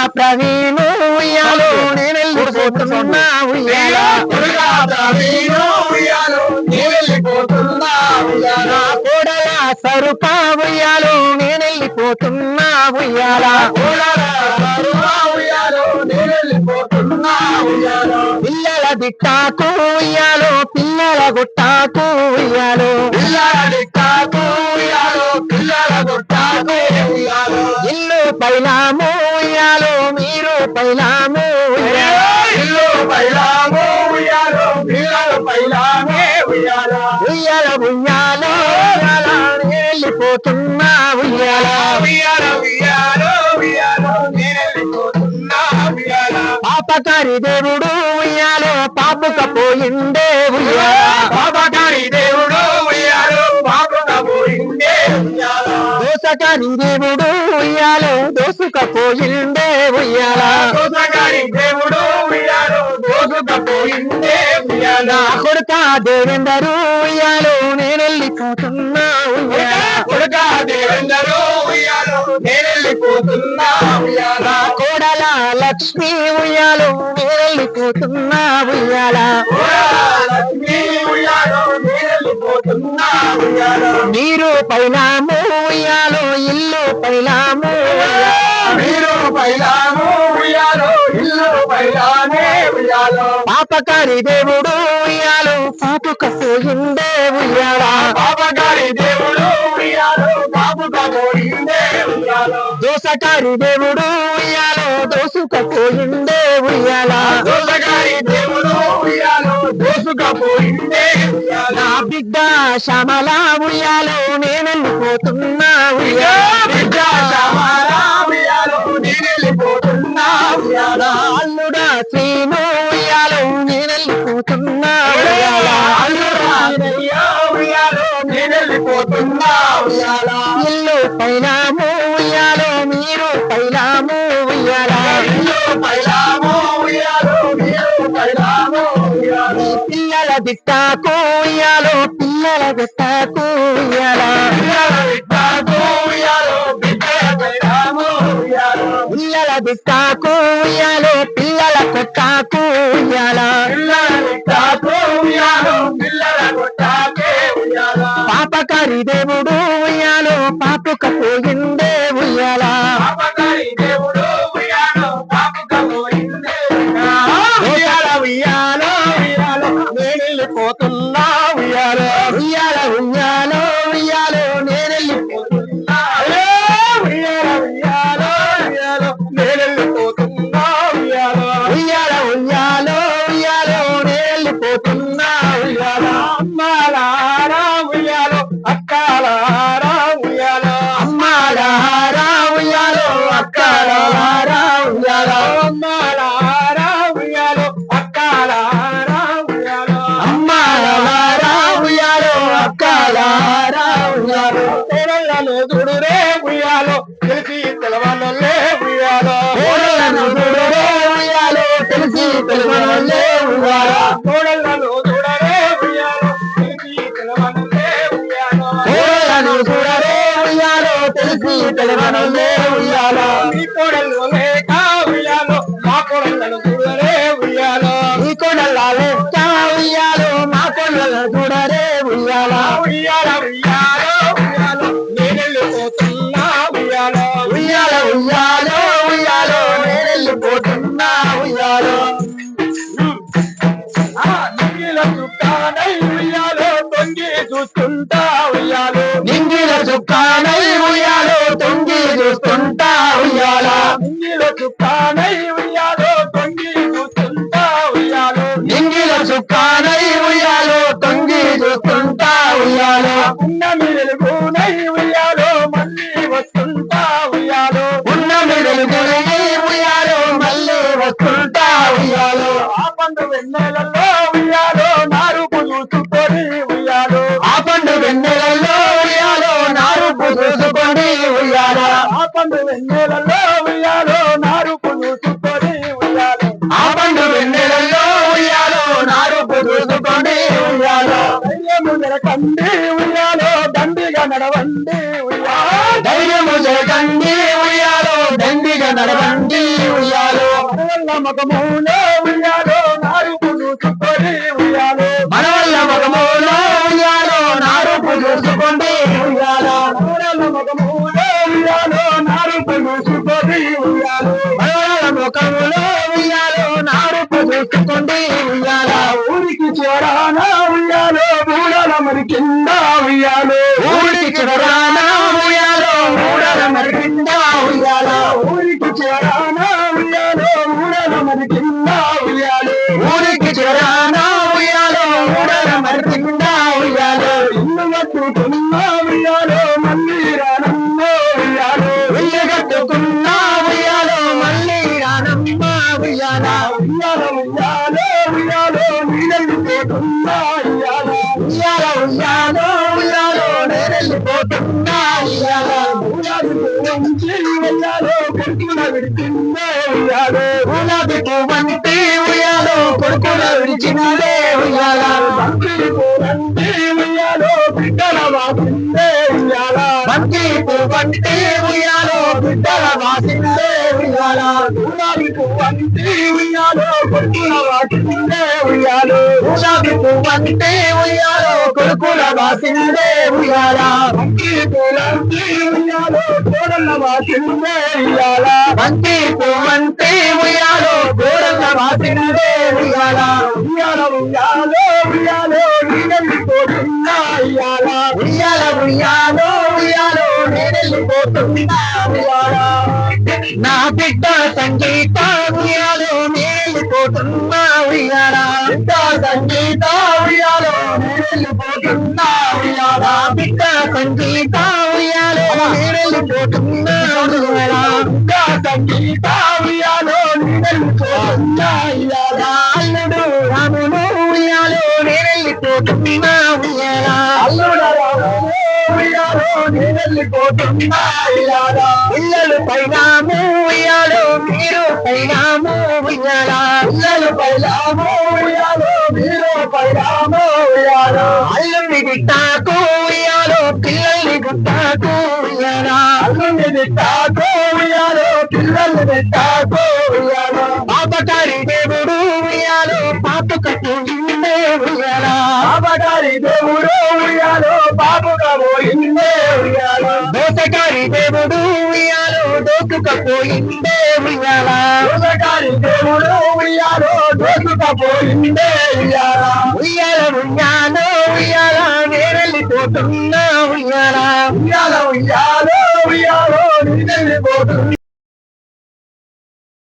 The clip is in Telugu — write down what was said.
ప్రవీణు ఉయ్యాలో నేనెళ్ళిపోతున్నా ఉయ్యాల కోడల సరుపా ఉయ్యాలో నేనెళ్ళిపోతున్నా ఉయ్యాల పిల్లల దిట్టాకు ఉయ్యాలో పిల్లల గుట్టాకు ఉయ్యాలో ఇల్లు పైలాము ఉయ్యాలో మీరు పైలాము ఉయ్యాల ఉయ్యాలో వెళ్ళిపోతున్నా ఉయ్యాల పాపకారి దేవుడు ఉయ్యాలో పాపుకపోయిండే దోసకారి దేవుడు ఉయ్యాలో దోసుకపోయిండే ఉయ్యాల నా కొడుక దేవేందరు ఉయ్యాలో నేనెళ్ళిపోతున్నా ఉయ్యాల కోడల లక్ష్మి ఉయ్యాలో నేనెళ్ళిపోతున్నా ఉయ్యాల మీరు పైలాము ఉయ్యాలో ఇల్లు పైలాము పాపకారి దేవుడు ఉయ్యాలో పాపుకపోయిందే ఉయ్యాల దోసకారి దేవుడు ఉయ్యాలో దోసుకపోయిందే ఉయ్యాల నా బిడ్డ శ్యామల ఉయ్యాలో నేనెళ్ళిపోతున్నా అల్లుడా శ్రీను ఉయ్యాలో నేనెళ్ళిపోతున్నా ఇల్లు పైలాము ఉయ్యాలో మీరు పైలాము ఉయ్యాల పిల్లల దిట్టాకు ఉయ్యాలో పిల్లల దిట్టాకు ఉయ్యాల పిల్లల దిట్టాకు ఉయ్యాలో పిల్లల కొట్టాకు ఉయ్యాల పాపకారి దేవుడు ఉయ్యాలో పాపుకపోయిందే ఉయ్యాల నేనెళ్ళిపోతున్నా ఉయ్యాలో ఉయ్యాలో నేనెళ్ళిపోతున్నా నేనెళ్ళిపోతున్నా ఉయ్యాల అమ్మాలారా ఉయ్యాలో అక్కాలారా ఉయ్యాలో అమ్మాలారా ఉయ్యాలో అక్కాలారా ఉయ్యాలో అమ్మాలారా ఉయ్యాలో అక్కాలారా ఉయ్యాలో అమ్మాలారా ఉయ్యాలో అక్కాలారా ఉయ్యాలో కోడళ్ళను చూడురే ఉయ్యాలో తెలిసి తెలవాలే ఉయ్యాలో కోడళ్ళను చూడురే ఉయ్యాలో తెలిసి తెలవాలే ఉయ్యాలో కోడళ్ళను చూడరే ఉయ్యాలో తెలిసి తెలవాలే ఉయ్యాలో కోడళ్ళను చూడరే ఉయ్యాలో తెలిసి తెలవాలే ఉయ్యాలో మీ కోడళ్ళు లేక ఉయ్యాలో మా కోడళ్ళను చూడరే ఉయ్యాలో మీ కోడళ్ళ లేక ఉయ్యాలో మా కోడళ్ళను చూడరే ఉయ్యాలో ఉయ్యాలో నేనెళ్ళిపోతున్నా ఉయ్యాలో నేనెళ్ళిపోతున్నా ఉయ్యాలో నింగిల చుక్కానై ఉయ్యాలో తొంగి చూస్తుంటా ఉయ్యాలో నింగిల చుక్కానై ఉయ్యాలో తొంగి చూస్తుంటా ఉయ్యాల నింగిల చుక్కానై ఉయ్యాలో తొంగి చూస్తుంటా ఉయ్యాలో నింగిల చుక్కానై ఉయ్యాలో తొంగి చూస్తుంటా ఉయ్యాలో ఉన్న వెలుగునై ఉయ్యాలో మళ్ళీ వస్తుంటా ఉయ్యాలో ఉన్న వెలుగునై ఉయ్యాలో మళ్ళీ వస్తుంటా ఉయ్యాలో ఆ పండు వెన్నెలలో ఉయ్యాలో నారుపు చూసుకొని ఉయ్యాలో ఆ పండు వెన్నెలలో ఉయ్యాలో నారుపు చూసుకొని ఉయ్యాలో ఆ పండు వెన్నెలలో ఉయ్యాలో నారుపు చూసుకొని ఉయ్యాలో ఆ పండు వెన్నెలలో ఉయ్యాలో నారుపు చూసుకొని ఉయ్యాలో ధైర్యము జరకండి ఉయ్యాలో దండిగా నడవండి ఉయ్యాలో ధైర్యము జరకండి ఉయ్యాలో దండిగా నడవండి మనవల్ల మగములో ఉయ్యాలో నారుపు చూసుకొని ఉయ్యాలో మనవల్ల మగములో ఉయ్యాలో నారుపు చూసుకొని ఉయ్యాలో మనవల్ల మగములో ఉయ్యాలో నారుపు చూసుకొని ఉయ్యాలో మనవల్ల ముఖములో ఉయ్యాలో నారుపు చూసుకొని ఉయ్యాలో ఊరికి చివరాన ఉయ్యాలో మూడల మరి కింద ఉయ్యాలో ఊరికి చివరాన ఉయ్యాలో మూడల మరి కింద ఉయ్యాలో ఊరికి చివరాన ఉయ్యాలో మూడల మరి కింద ఉయ్యాలో ఊరికి చివరాన ఉయ్యాలో మూడల మరి కింద ఉయ్యాలో ఇల్లు కట్టుకున్న ఉయ్యాలో మళ్ళీ రానమ్మ ఉయ్యాలో ఇల్లు కట్టుకున్న ఉయ్యాలో మళ్ళీ రానమ్మ ఉయ్యాలో ఉయ్యాలో ఉయ్యాలో ఉయ్యాలో నీళ్ళిపోతున్న ఉయ్యాలో ఉయ్యాలో ఉయ్యాలో ఉయ్యాలో నేరెళ్ళిపోతున్నా ఉయ్యాలో ఊరాది వంచి ఉయ్యాలో కొడుకున విడిచింద ఉయ్యాలో గులాబీ పువ్వంటి ఉయ్యాలో కొడుకుల విడిచినదే ఉయ్యాలో బంతి పూలంటి ఉయ్యాలో బిడ్డల వాసిందే ఉయ్యాలా బంతి పువ్వంటి ఉయ్యాలో బిడ్డల వాసిందే ఉయ్యాలో గులాబీ పువ్వంటి ఉయ్యాలో కొడుకున వాసిందే ఉయ్యాలో గులాబీ పువ్వంటి ఉయ్యాలో కొడుకుల వాసిందే ఉయ్యాలో బంతి పూలంటి ఉయ్యాలో కోడల వాసిందే ఉయ్యాలా బంతి పువ్వంటి ఉయ్యాలో గోడల వాసిందే ఉయ్యాలో ఉయ్యాలో ఉయ్యాలో ఉయ్యాలో నీళ్ళిపోతున్నా ఉయ్యాలా ఉయ్యాల ఉయ్యాలో ఉయ్యాలో నేనెళ్ళిపోతున్నా ఉయ్యాలో నా బిడ్డ సంగీత ఉయ్యాలో నేనెళ్ళిపోతున్నా ఉయ్యాల బిడ్డ సంగీత ఉయ్యాలో నేనెళ్ళిపోతున్నా ఉయ్యాల బిడ్డ సంగీత ఉయ్యాలో నేనెళ్ళిపోతున్నా ఉయ్యాల బిడ్డ సంగీత ఉయ్యాలో నేనెళ్ళిపోతున్నా ఉయ్యాల అల్లుడు రాముడు ఉయ్యాలో నేనెళ్ళిపోతున్నా ఉయ్యాల అల్లుడా ఉయ్యాలో నీళ్ళిపోతున్నా ఉయ్యాలా పిల్లలు పైనాము ఉయ్యాలో మీరు పైనాము ఉయ్యాల పిల్లలు పైలామో ఉయ్యాలో మీరు పైలామో ఉయ్యాలో అల్లుని గుట్టాకు ఉయ్యాలో పిల్లల్ని గుట్టాకు ఉయ్యాల అల్లుని దిట్టాకో ఉయ్యాలో పిల్లల్ని దిట్టాకో ఉయ్యాలో పాపకారి దేవుడు ఉయ్యాలో పాపకట్టు ఇండే ఉయ్యాల బాబగారి దేవుడు ఉయ్యాలో బాబుగా పోయిందే ఉయ్యాలో దోసకారి దేవుడు ఉయ్యాలో దోసుకపోయిందే ఉయ్యాల బాబగారి దేవుడు ఉయ్యాలో దోసుకపోయిందే ఉయ్యాలా ఉయ్యాల ఉయ్యాలో ఉయ్యాల నేరెళ్ళిపోతున్నా ఉయ్యాల ఉయ్యాలో ఉయ్యాలో ఉయ్యాలో నీళ్ళిపోతుంది